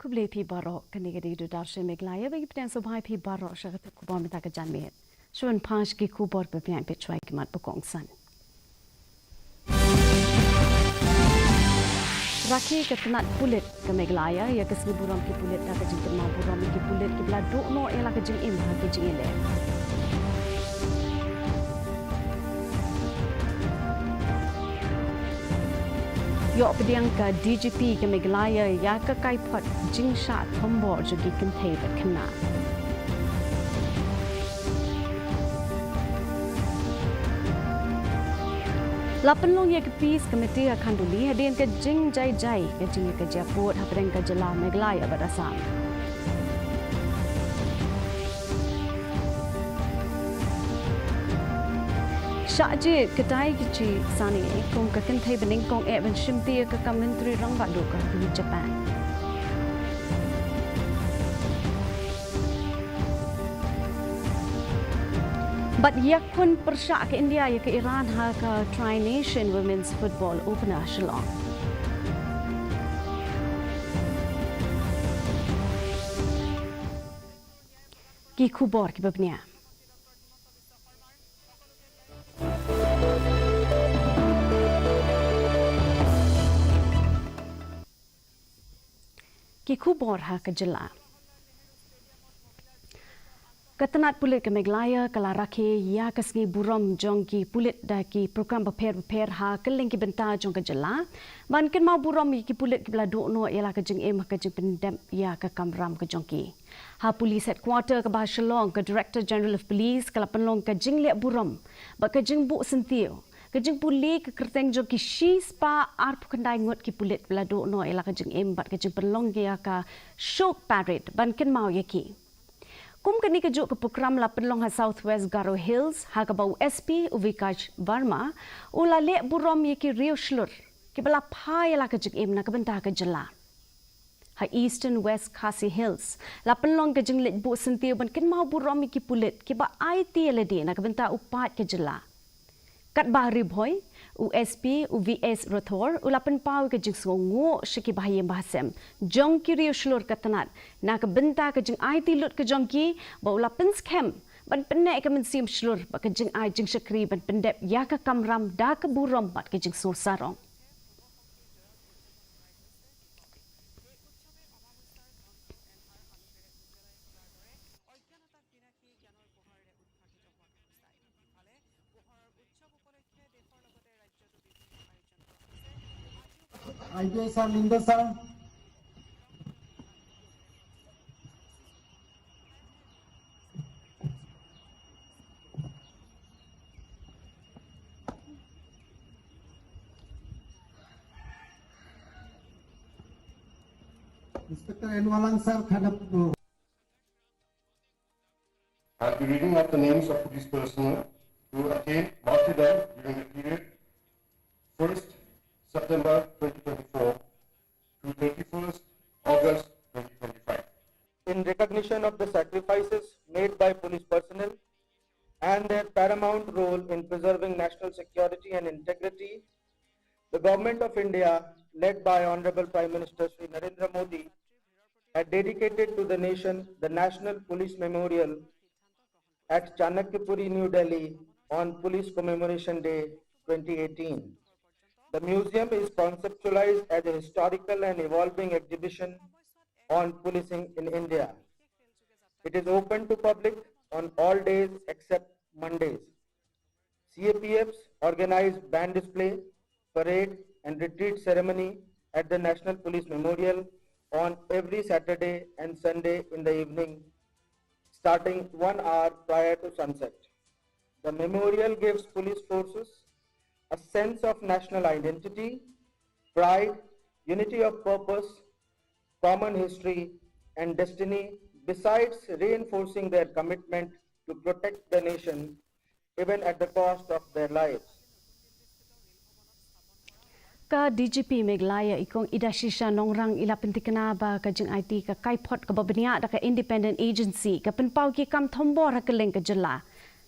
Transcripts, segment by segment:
Kuble pi barok kanigadi do darshe Meghalaya bagi peden subhai pi barok syarat kubor minta kejan met. Shun panch ki kubor bepian petwai kimat pekongsan. Raki ketenat pulit ke Meghalaya ya ke segi buram ki pulit dah kejing temau buram ki pulit ki bela dokno ela kejing im ha kejing ele. Yok pediang ke DGP ke Meghalaya ya ke kaipot jingsha tombor jogi kentei berkena. Lapan long ya ke pis komiti akan duli hadirin ke jing jai ke jing ke japut hapeng ke jela Meghalaya berasam. Syakji kedai gici sani kong ke kentai bening kong ben shimti ke menteri rang badu ke di Japan. But yakun persyak ke India ya ke Iran ha ke Tri-Nation Women's Football Opener Shillong. Ki kubor ki babnia. Ki kubor ha ke jela. Ketenat pulit ke Meghalaya kala rakhi ya ke segi buram jong ki pulit dah ki program beper ha keling ki benta jong ke jela ban ken mau buram ki pulit ki bela dokno ialah ke jeng em ke jeng pendem ya ke kamram ke jong ki ha police headquarter ke bah Shillong ke Director General of Police kala penlong ke jeng lek buram ba ke jeng bu sentio ke jeng puli ke kerteng jong ki shi spa arp kendai ngot ki pulit bela dokno ialah ke jeng em bat ke jeng penlong ya ka shock parade ban ken mau ya ki Kum kini kejuk ke program la penlong ha Southwest Garo Hills ha ke bau SP Uvikaj Verma ula lek buram ye ki Rio Shlur ke bela pai la ke jeng em na ke benta ke jela ha Eastern West KHASI Hills la penlong ke jeng lek bu sentiu ban ken mau buram ye ki pulit ke ba IT ledi na ke benta upat ke jela kat bahri boy USP UVS Rotor ulapan pau ke jeng songo shiki bahaya bahasem jong ki Rio Shlur ketenat na ke benta ke jeng IT lut ke jong ki ba ulapan scam ban penek ke mensim Shlur ba ke jeng ai jeng syakri ban pendep ya ke kamram da ke buram bat ke jeng sur sarong IPS and Linda sir. Inspector Enwalang sir, I'll be reading out the names of police personnel who attained martyrdom during the period 1st September 2024 to 31st August 2025. In recognition of the sacrifices made by police personnel and their paramount role in preserving national security and integrity, the Government of India, led by Honorable Prime Minister Shri Narendra Modi, had dedicated to the nation the National Police Memorial at Chanakyapuri, New Delhi on Police Commemoration Day 2018. The museum is conceptualized as a historical and evolving exhibition on policing in India. It is open to public on all days except Mondays. CAPFs organize band display, parade and retreat ceremony at the National Police Memorial on every Saturday and Sunday in the evening, starting 1 hour prior to sunset. The memorial gives police forces a sense of national identity, pride, unity of purpose, common history and destiny, besides reinforcing their commitment to protect the nation even at the cost of their lives. Ka DGP Meghalaya ikong idasisha nongrang ila pentikena ba ka jeng IT ka kaipot ka babenia da ka independent agency ka penpau ki kam thombor ha keleng ka jela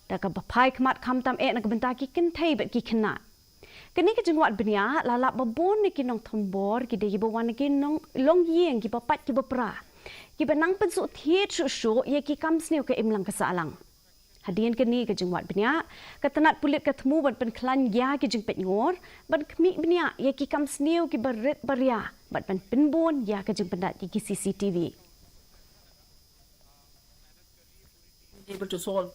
da ka bapai kmat kam tam na ka benta ki kentai bet ki kena Kini ke jengwat benia lalap babon ni kinong thombor ki de bawan ki nong long yeng ki papat ki bapra. Ki benang pensuk thiet su ye ki kam sneu ke imlang kesalang. Hadian kini ke jengwat benia ketenat pulit ketemu ban penklan ya ki jengpet ngor ban kemi benia ye ki kam sneu ki berit beria ban penbon ya ke jengpendat ki CCTV. Able to solve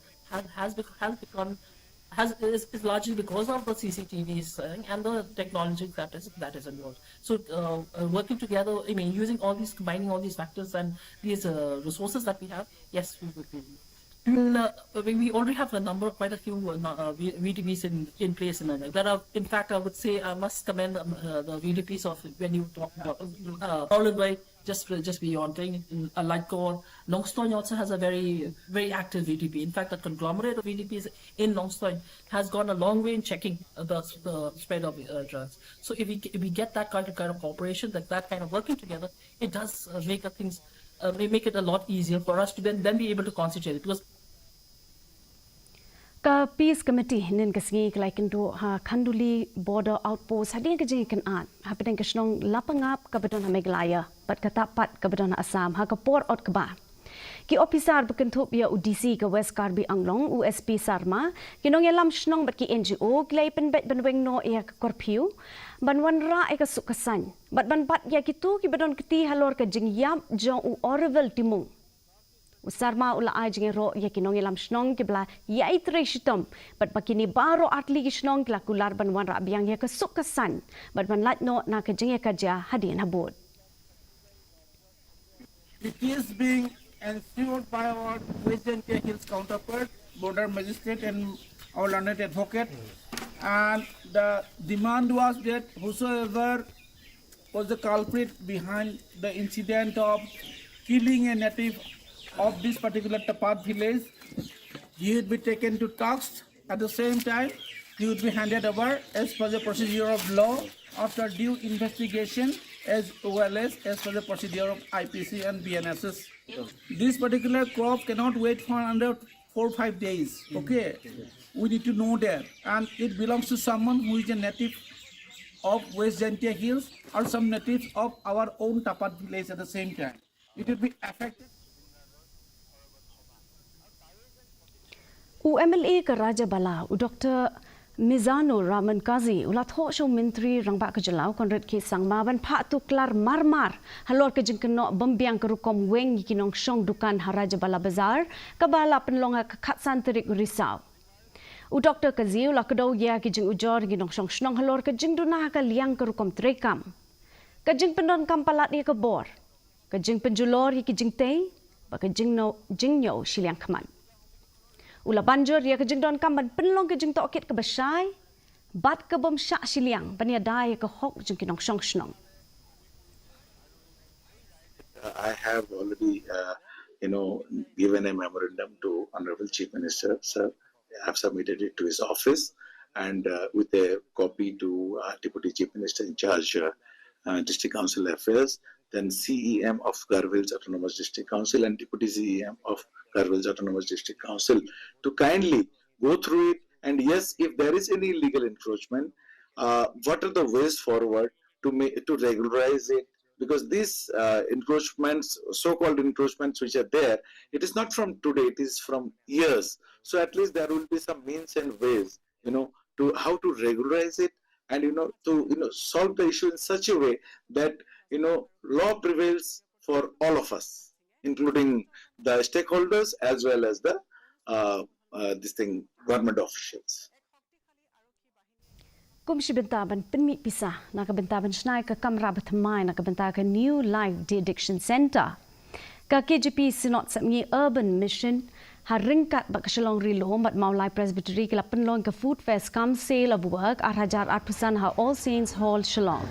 is largely because of the CCTVs and the technology that is involved. So working together, I mean, using all these, combining all these factors and these resources that we have, yes, we already have quite a few VDPs in place. There are, in fact, I would say I must commend the VDPs of when you talk about solid way. Just beyond Lightcore, Longstoin also has a very active VDP. In fact, the conglomerate of VDPs in Longstoin has gone a long way in checking the spread of drugs. So if we get that kind of cooperation, that kind of working together, it does make things make it a lot easier for us to then be able to concentrate. Because Ka Peace Committee nin kasngi kelai kendo ha Kanduli Border Outpost hadian ke jeng kan an ha pedang kesnong lapangap ka bedon ha Meghalaya pat katapat ka bedon Assam ha ka port ot ka ba ki officer bekentup ya UDC ke West Karbi Anglong USP Sarma kinong yalam snong bat ki NGO kelai penbet benweng no ya ka korpiu banwan ra ai ka sukasan bat ban pat ya kitu ki bedon keti halor ka jeng yap jong u Orville timung Usarma ula ajeng ro ya kinong ilam snong ke bla ya itre shitom bat bakini baro atli ki snong kla kular ban wan ra biang ya kesuk kesan bat ban lat no na ke jeng ya kaja hadian habut. The case being ensured by our Western Hills counterpart, border magistrate and our learned advocate, and the demand was that whosoever was the culprit behind the incident of killing a native of this particular Tapat village, he would be taken to task. At the same time, he would be handed over as per the procedure of law after due investigation as well as per the procedure of IPC and BNSS. This particular crop cannot wait for under 4 or 5 days. Okay, we need to know that, and it belongs to someone who is a native of West Gentia Hills or some natives of our own Tapat village at the same time. It would be affected. UMLA ke Raja Bala, Dr. Mizano Raman Kazi, ulat ho show menteri rangba ke Jelau konret ke sangma ban pak tu klar marmar halor ke jengkeno bembiang ke rukom weng kinong shong dukan Raja Bala Bazar ke bala penlong ke Katsan Terik Risau. Dr. Kazi ulah kedau ya ke jeng ujor kinong shong snong halor ke jeng dunah ke liang ke rukom Terekam. Ke jeng pendon kampalat ni ke bor. Ke jeng penjulor ke jeng tei, ba ke jeng nyo siliang keman. Ula banjur ya kejeng don kamban penlong kejeng tokit ke besai bat ke bom syak siliang paniadai ke hok jeng kinong shong snong. I have already given a memorandum to Honorable Chief Minister, sir. I have submitted it to his office and with a copy to Deputy Chief Minister in charge District Council Affairs, then CEM of Garhwal's Autonomous District Council and Deputy CEM of Garhwal's Autonomous District Council to kindly go through it, and yes, if there is any illegal encroachment, what are the ways forward to regularize it, because these encroachments, so-called encroachments which are there, it is not from today, it is from years. So at least there will be some means and ways, to how to regularize it and to solve the issue in such a way that law prevails for all of us, including the stakeholders as well as the government officials. Komisi Bentaban penmi pisah nak bentaban snai ke kamera bertemai nak bentar ke New Life De-Addiction Center. Ke KJP Sinot Sapngi Urban Mission haringkat bak keselong rilo mat Maulai Presbytery ke penlong ke Food Fest Come Sale of Work arhajar artusan ha All Saints Hall Shillong.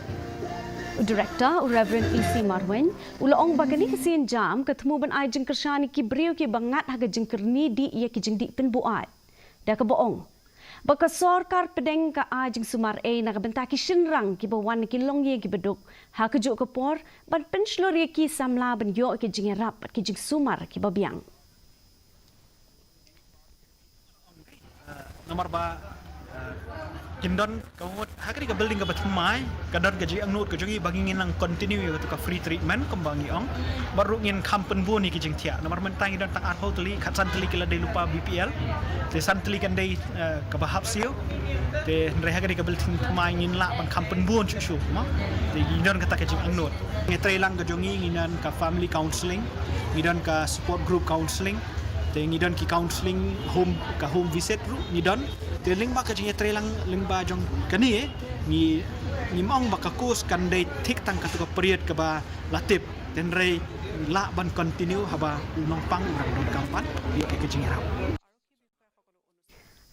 Director Reverend E.C. Marwin ulaong bagani kesin jam ketemu ban ai jeng kersani ki brio ki bangat ha jeng kerni di ia ki jeng di penbuat. Dah ke boong. Baka sorkar pedeng ka ai jeng sumar nak bentar ki shinrang ki bawan ki long ye ki beduk ha ke juk ke por ban penslor ye ki samla ban yo ki jeng rap ki jeng sumar ki babiang. Nomor ba Kindon kau hakari ka building ka batmai kadar gaji ang note ka jogi bagi ngin lang continue ya ka free treatment kembangi ong baru ngin kampen bu ni kijing tia nomor mentang dan tak arho teli khatsan teli kila dei lupa BPL te san teli kan dei ka bahap sio te ndre hakari ka building mai ngin la ban kampen bu chu chu ma te ngidon kata kijing ang note ngetre lang ka jogi nginan ka family counseling ngidon ka support group counseling te ngidon ki counseling home ka home visit ru ngidon te ling ba ka jing tre lang ling ba jong kani ni mong ba ka kus kan dei thik tang ka to period ka ba latip ten rei la ban continue haba nong pang rang don kampan bi ka jing rau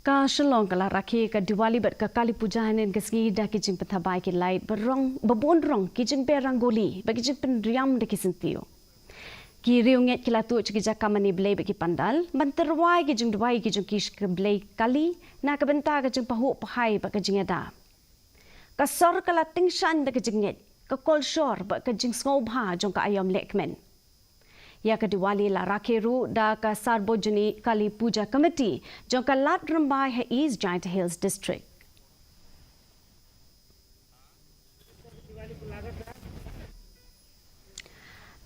ka shalong kala rakhi ka Diwali bat ka Kali Puja hanen kasgi da ki jing pathabai ki light berong babon rong ki jing pe rangoli bagi jing pen riam de ki sentio ki riunget ki latu ki jakamani blei bagi pandal manterwai ki jing dwai ki jing kish ke blei kali na ka benta ka jing pahu pahai ba ka jing ada ka sor kala tingshan da ka jing net ka kol shor ba ka jing sngau bha jong ka ayom lekmen ya ka Diwali la rakheru da ka Sarbojani Kali Puja Committee jong ka lat rambai ha East Giant Hills District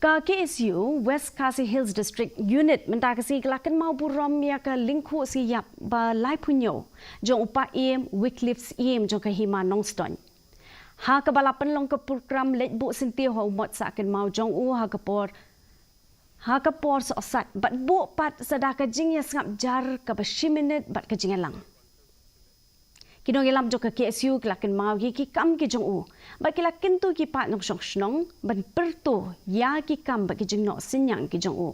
ka KSU West KHASI Hills District Unit mendakasi kelakan mau buram ya ka lingku siap ba lai punyo jong upa em Wycliffe's em jong ka hima nongston ha ka balapan long ka program let bu sinti ho mot sakin mau jong u ha ka por so sat bat bu pat sadaka jing ya ngap jar ka ba minute bat ka jing lang kinong ilam jong ka KSU kelakan mau ki kam ki jong u ba kilakin tu ki pat nong shong shnong ban perto ya ki kam ba ki jing no sinyang ki jong u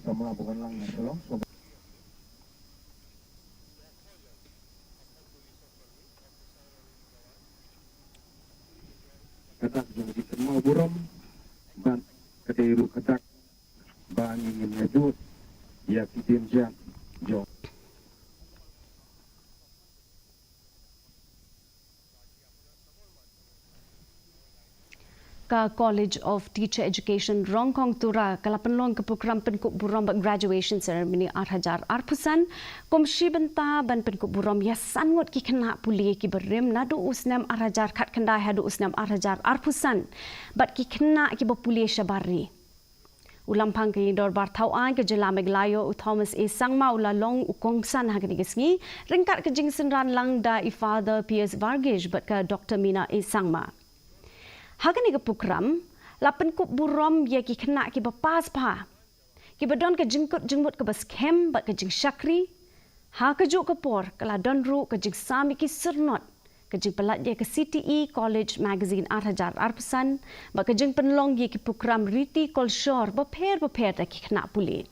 Sama bukan lang tolong. Katak jong kita mau buram ban ketiru katak bangin ngejut ya kitim jam jong ka College of Teacher Education Rongkong Tura kalapanlong ke program penkuk buram graduation ceremony 8,000 arpusan komsi benta ban penkuk buram ya sangot ki kena puli ki berem nadu usnam 8,000 khat kendai hadu usnam 8,000 arpusan bat ki kena ki bapuli syabari ulampang ke dor barthau an ke jela Meghalaya Thomas A Sangma ulalong ukongsan hagani gesngi ringkat ke jingsen ran lang da I father Piers Varghese bat ka Dr Mina A Sangma Hagani ke program, lapan kup buram ya ki kena ki bapas pa. Ki badon ke jingkut jingmut ke bas kem bat ke jing syakri. Ha ke juk ke por ke ladon ru ke jing sami ki sernot. Ke jing pelat ya ke CTE College Magazine 8,000 arpusan. Bat ke jing penlong ya ki program riti kol shor beper da ki kena puli.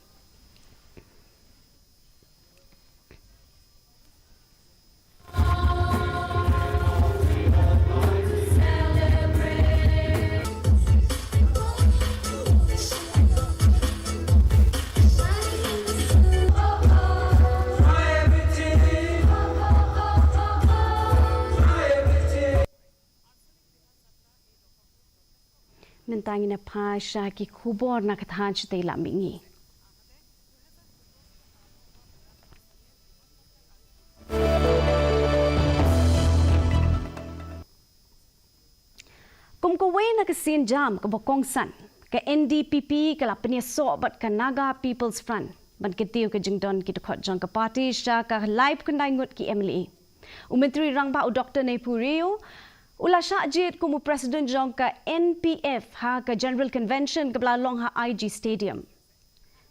Mentangin na pasha ki kubor na kathan chitay lamingi. Kum kaway na kasin jam kabokongsan ka NDPP kala peniaso bat ka Naga People's Front ban kitiyo ka jingdon ki tukot jang ka party sya ka live kandai ngut ki MLA. Umentri rangba u Dr. Nepurio Ula syajid kumu Presiden jong ka NPF ha ka General Convention ke belalong ha IG Stadium.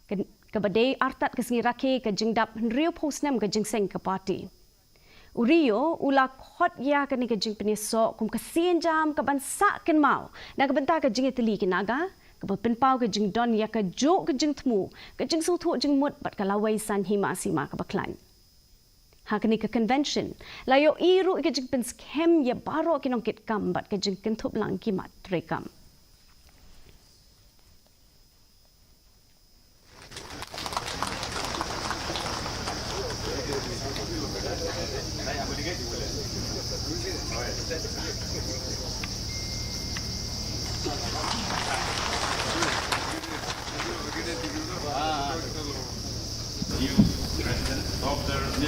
Ke badai artat ke sengi rakhe ke jingdap rio posnem ke jingseng ke parti. Uriyo ula khot ya ke ni ke jing peniso kum ke sien jam ke bansa ken mau. Na ke benta ke jing eteli ke naga ke penpau ke jing don ya ke jok ke jing temu ke jing sutu jing mut bat ke lawai san hima sima ke baklan. Hakani ke convention layo iru ke jing pen scam ya baro kinong kit kambat ke jing kentup lang kimat rekam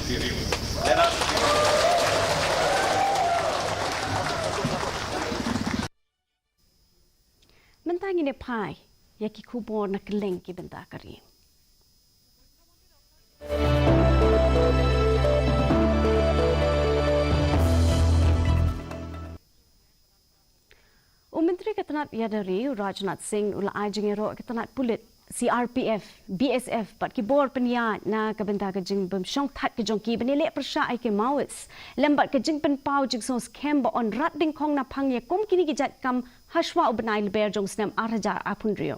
dirimu. Let us Mentang ini pai, ya ki kubur nak keleng ki benda kari. Menteri Ketenat Yadari Rajnath Singh ula ajengero ketenat pulit CRPF, BSF pat ki bor peniat na kabenta ka jing bem syong that ke jongki benile persya ai ke mawis lembat ke jing pen pau jing sos kemba on rat ding khong na phang ye kom kini ki jat kam hashwa ubnai ber jong snem arhaja apunrio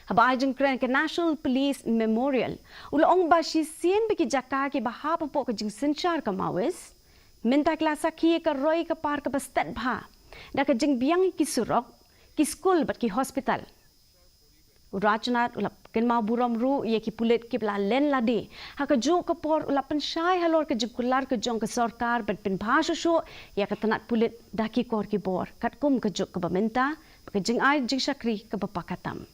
haba ajeng kren ke National Police Memorial ula ong ba shi sien be ki jaka ke baha po ke jing senchar ka mawis minta klasa ki ka roi ka par ka bastet bha da ka jing biang ki surok ki school bat ki hospital Rajnath ulap kenma buram ru ye ki pulit ki bla len ladi ha ka jo ka por ulap pensyai halor ke jekular ke jong ke sarkar bat pen bhasha sho ya ka tanat pulit daki kor ki bor kat kum ke jok ke bamenta ke jing ai jing shakri ke bapakatam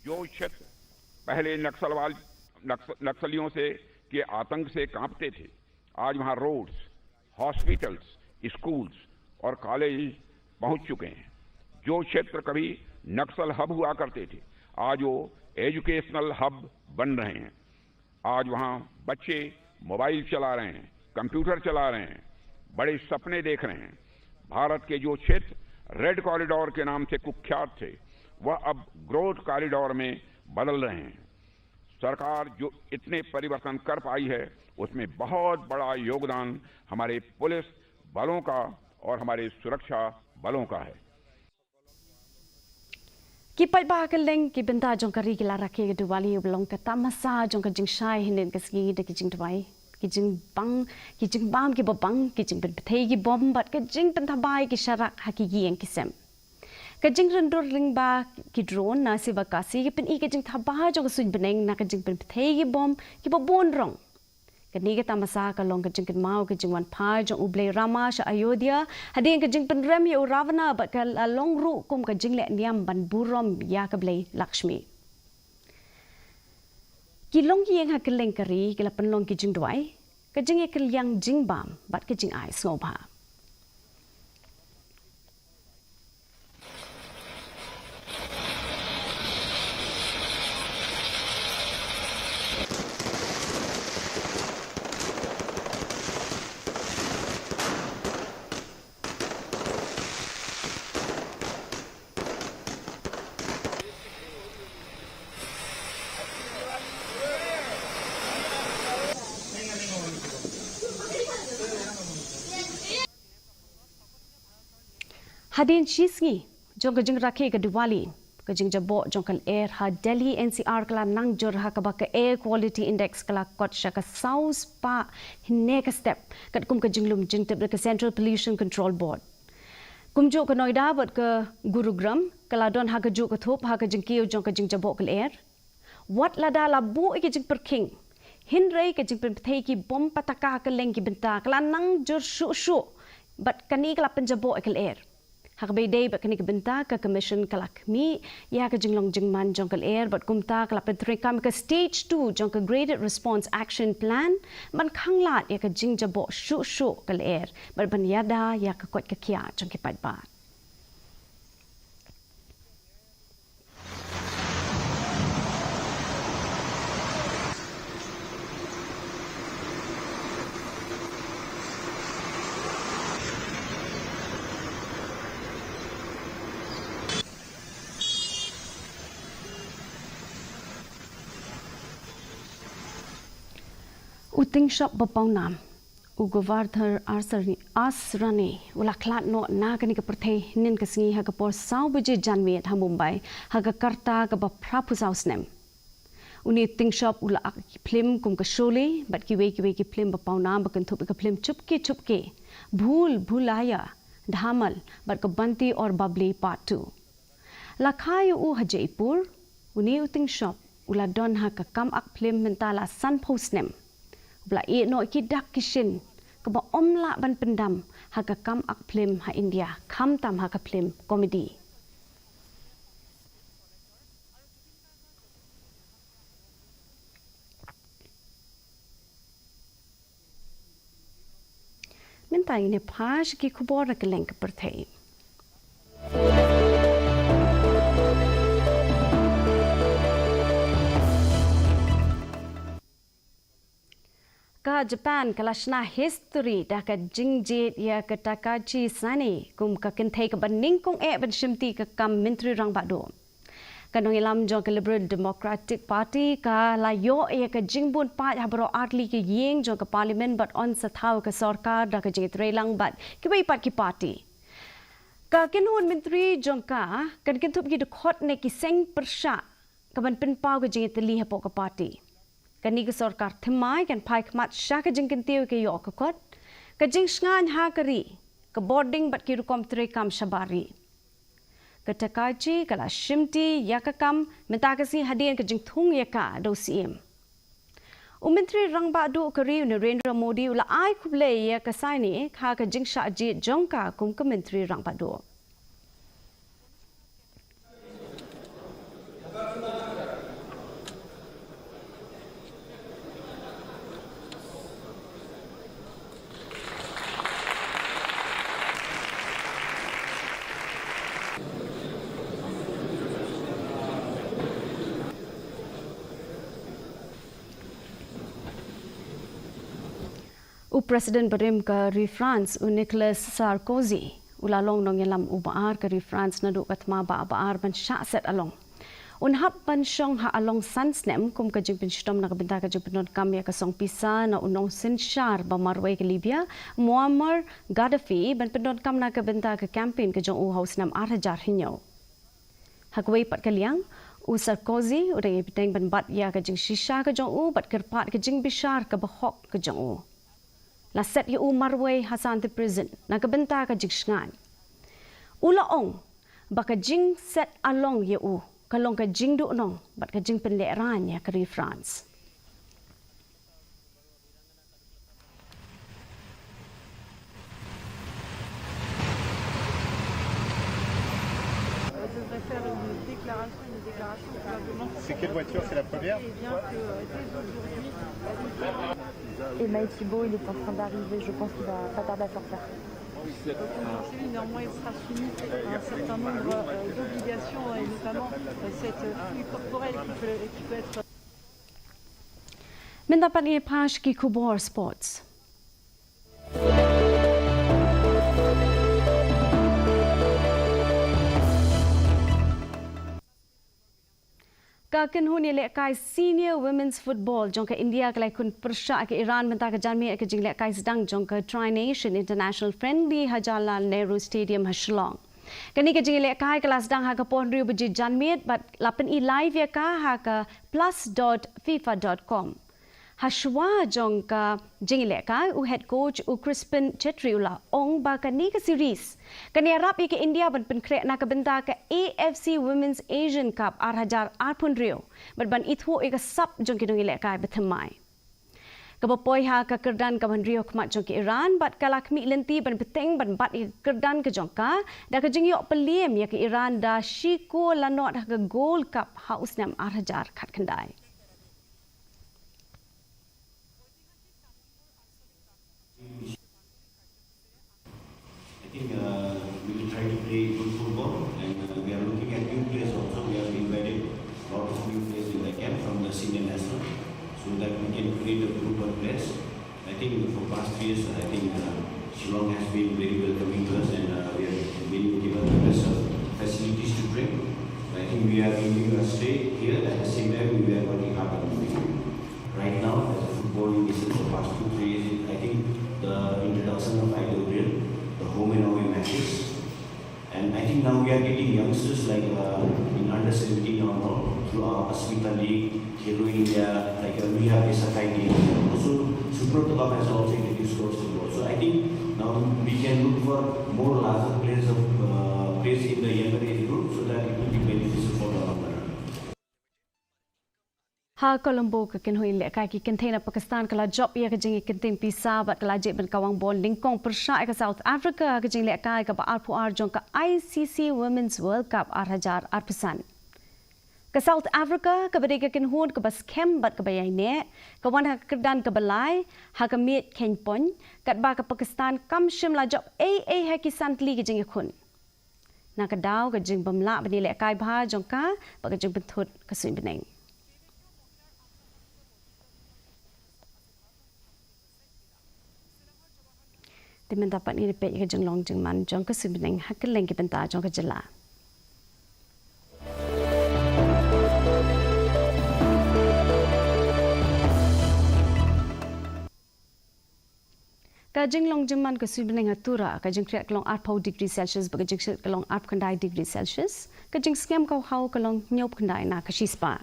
जो क्षेत्र पहले नक्सलियों से के आतंक से कांपते थे आज वहां रोड्स हॉस्पिटल्स स्कूल्स और कॉलेज पहुंच चुके हैं जो क्षेत्र कभी नक्सल हब हुआ करते थे आज वो एजुकेशनल हब बन रहे हैं आज वहां बच्चे मोबाइल चला रहे हैं कंप्यूटर चला रहे हैं बड़े सपने देख रहे हैं भारत के जो क्षेत्र रेड कॉरिडोर के नाम से कुख्यात थे वह अब ग्रोथ कॉरिडोर में बदल रहे हैं सरकार जो इतने परिवर्तन कर पाई है उसमें बहुत बड़ा योगदान हमारे पुलिस बलों का और हमारे सुरक्षा बलों का है ki pai ba ka leng ki benta jong kari ki lara ke duwali belong ka tamasa jong ka jing shai hinen ka sgi de ki jing twai ki jing bam ki babang ki jing ben thei ki bom bat ka jing pen thabai ki sharak ha ki gieng ki sem ka jing rendur ring ba ki drone na si vakasi ki pen I ka jing thaba jong ka suin beneng na ka jing ben thei ki bom ki babon rong kani ka tamasa ka long ka jing kan mau ka jing wan phai jong uble rama sha ayodhya hadin ka jing pen rem yo ravana bat ka long ru kum ka jing le niam ban burom ya ka ble lakshmi ki long ki yang ha ka leng kari ki la pen long ki jing dwai ka jing e ka yang jing bam bat ka jing ai snobha Hadin chisngi jong ka jing rakhe ka diwali ka jing jabo jong kal air ha Delhi NCR kala nang jor ha ka ba ka air quality index kala kot sha ka south pa hinne ka step kat kum ka jing lum jing tep ka Central Pollution Control Board kum jo ka Noida bat ka Gurugram kala don ha ka jo ka thop ha ka jing kiyo jong ka jing jabo kal air wat la da la bu ki jing perking hin rei ka jing pen thei ki bom pataka ka leng ki benta kala nang jor shu bat kani kala penjabo kal air Hakbay day ba kani kabenta ka commission kalak mi ya ka jinglong jingman jongkal air but kumta kalap kam ka stage 2 jong ka graded response action plan man khanglat ya ka jingjabo shu kal air but ban yada ya ka kot ka kya jong ki pat ba Uting shop bapau nam ugovardhar asrani ula klat no na kani ka perthei nin ka singi ha ka por sau buje janwi ha Mumbai ha ka karta ka ba prapu sau snem uni ting shop ula film kum ka shole bat ki we ki film bapau nam ba kan thup ka film chupke bhulaya dhamal bat ka banti or babli part 2 lakhayu u ha Jaipur uni uting shop ula don ha ka kam ak film mentala san posnem bla e no ki dak kishin ka ba omla ban pendam ha ka kam ak film ha India kham tam ha ka film comedy ta ini pas ki kubor na keleng kepertai. Ka Japan kalashna history dah ka jingjit ya ka takachi sani kum ka kentai ka baning kong ban shimti ka kam menteri rang bado. Kanong ilam jong ka Liberal Democratic Party ka layo ya ka jingbun pat habro atli ki yeng jong ka parliament bat on sa thau ka sarkar dah ka jingit relang bat ki bai pat ki party. Ka kinhun menteri jong ka kan kintup ki dekot ne ki seng persya ka ban pinpau ka jingit li hapo ka party. Kani ke sarkar themai kan pai khmat sha ka jingkin tiu ke yo ka kot ka jing sngan ha kari ka boarding bat ki rukom tre kam shabari ka takachi kala shimti ya ka kam metakasi hadian ka jing thung ya ka do sim Menteri rang ba du kari Narendra Modi ula ai khuble ya ka saini kha ka jing sha ji jongka kum ka menteri rang ba du Presiden berim ke France Nicolas Sarkozy ulalong nong yalam ubaar ke France nadu katma baar ban sha set along unhap ban shong ha along sansnem kum ka jing pinstom na kabenta ka jing kam ya ka song pisa na unong sinshar ba marway ke Libya Muammar Gaddafi ban pendon kam na kabenta ka campaign ka jong u house nam 8000 hinyo hakway pat kaliang u Sarkozy udang ipiteng ban bat ya ka jing shisha ka jong u bat kerpat ka jing bishar ka bahok ka jong u la set yu marway hasan the prison na kabenta ka jigsngan ulaong baka jing set along yu kalong ka jing du nong bat ka jing penleran ya ka France C'est quelle voiture? C'est la première? Et Maï Thibault, il est en train d'arriver, je pense qu'il va pas tarder à sortir. Néanmoins, il sera soumis à un certain nombre d'obligations et notamment cette fluide corporelle qui peut être... Mendapat ia pas ki kubor sports. Kakin huni lekai senior women's football jongka India kalai kun persya ke Iran menta ka janmi ke jing lekai sedang jongka Tri Nation International Friendly Hajalal Nehru Stadium Hashlong. Kani ke jing lekai kelas sedang ha ka pon riu beji janmi but lapen i live ya ka ha ka plus.fifa.com. Hashwa jongka jing lekai u head coach u Crispin Chetriula ong ba kani ke series. Kani Arab ke India ban penkrek na kabenta ke AFC Women's Asian Cup 2008 Rio. Ban ithu ke sub jong kidong lekai bethamai. Kapoy ha ka kerdan ka ban Rio kmat jong ke Iran bat kalakmi lenti ban beteng ban bat kerdan ke jongka da ka jing yok peliem ya ke Iran da shiko lanot ha ka Gold Cup haus nam 2000 khat kendai. We will try to play good football and we are looking at new players also. We have invited a lot of new players in the camp from the senior national so that we can create a group of players. I think for past 3 years, I think Shillong has been very welcoming to us and we have been given the best of facilities to train. I think we are giving a stay here at the same time we are working hard on the right now as a footballing is for past 2-3 years. I think the introduction of idol drill, the home and away matches, and I think now we are getting youngsters like in under 17 or more through our Asmita League, Hero India, like we have Sakai League. Also, Super Club has also introduced those football. So I think now we can look for more larger players of players in the younger age group so that it will be beneficial for the long run. Ha Colombo ka kinhoy le ka ki container Pakistan kala job ya ka jingi kinting pisa bat kala je ben kawang bol lingkong persya ka South Africa ka jing le ka ba arpuar jong ka ICC Women's World Cup 2008. Ke South Africa ke berika kin hun ke bas kem bat ke bayai ne ke wan ha kedan ke belai ha ke miet ken pon kat ba ke Pakistan kam shim la job ha ki santli ke jing khun na ke daw ke jing bamla bani le kai bha jongka ba ke jing benthut ke suin beneng Timen dapat ni pe ke jeng long jeng man jong ke suin beneng ha ke leng ke benta jong ke jela Kajing long jeman ke sui beneng atura kajing kriat kelong 4 degree Celsius bagajing sit kelong 4 kendai degree Celsius kajing skam kau hau kelong nyop kendai na kasispa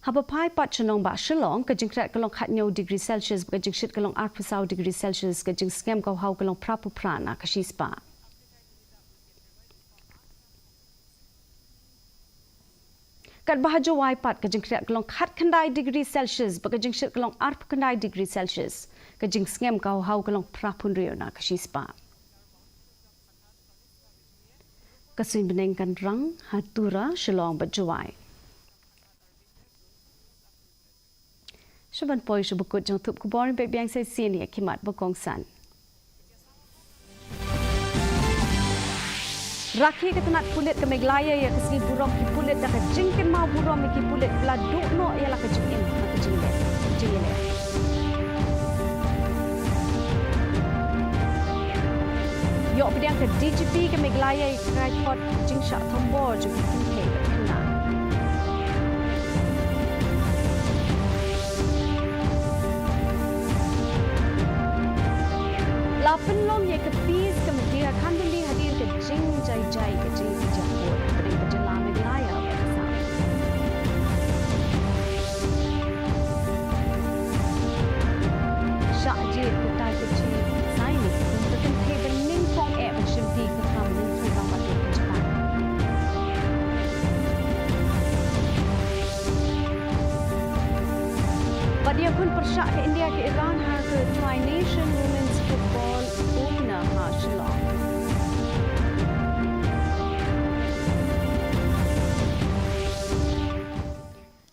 Habapai pat chenong ba Shillong kajing kriat kelong khat nyo degree Celsius bagajing sit kelong 4 degree Celsius kajing skam kau hau kelong prapu prana kasispa Kat bahaju waipat kajing kriat kelong khat kendai degree Celsius bagajing sit kelong 4 kendai degree Celsius kajing skam kau hau kelong prapun rio na kasispa Kasuin beneng kan rang hatura Shillong bajuai Shaban poi shubukut jong tup kubor be biang sai sini akimat bokong san Rakhi ke tenat kulit ke Meghalaya ya kesini burom ki kulit dah kejingkin mau burom ki kulit beladuk no ialah kejingin kejingin Yok bediang ke DGP ke Meghalaya kai pot jingsha tombor juga kimpe kena Lapan long ya ke pis ke Medira kanduli hadir ke jing jai ke jing japur beri ke jelam Meghalaya bersama. Syak jir kutai kecil saya ni untuk kente bening kong bersyuti ke kamu surang batu Jepang. Badia pun persyak ke India ke Iran har ke Tri-Nation Women's Football Opener ha Shillong.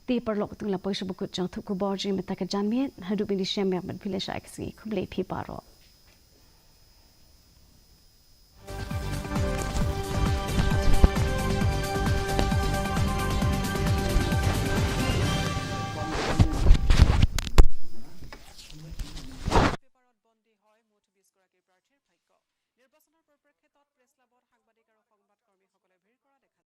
Ti perlok tu la poi sebukut jang tu ku borji meta ke jamit hadu bin di syam yak bad pile syak si ku blei pi paro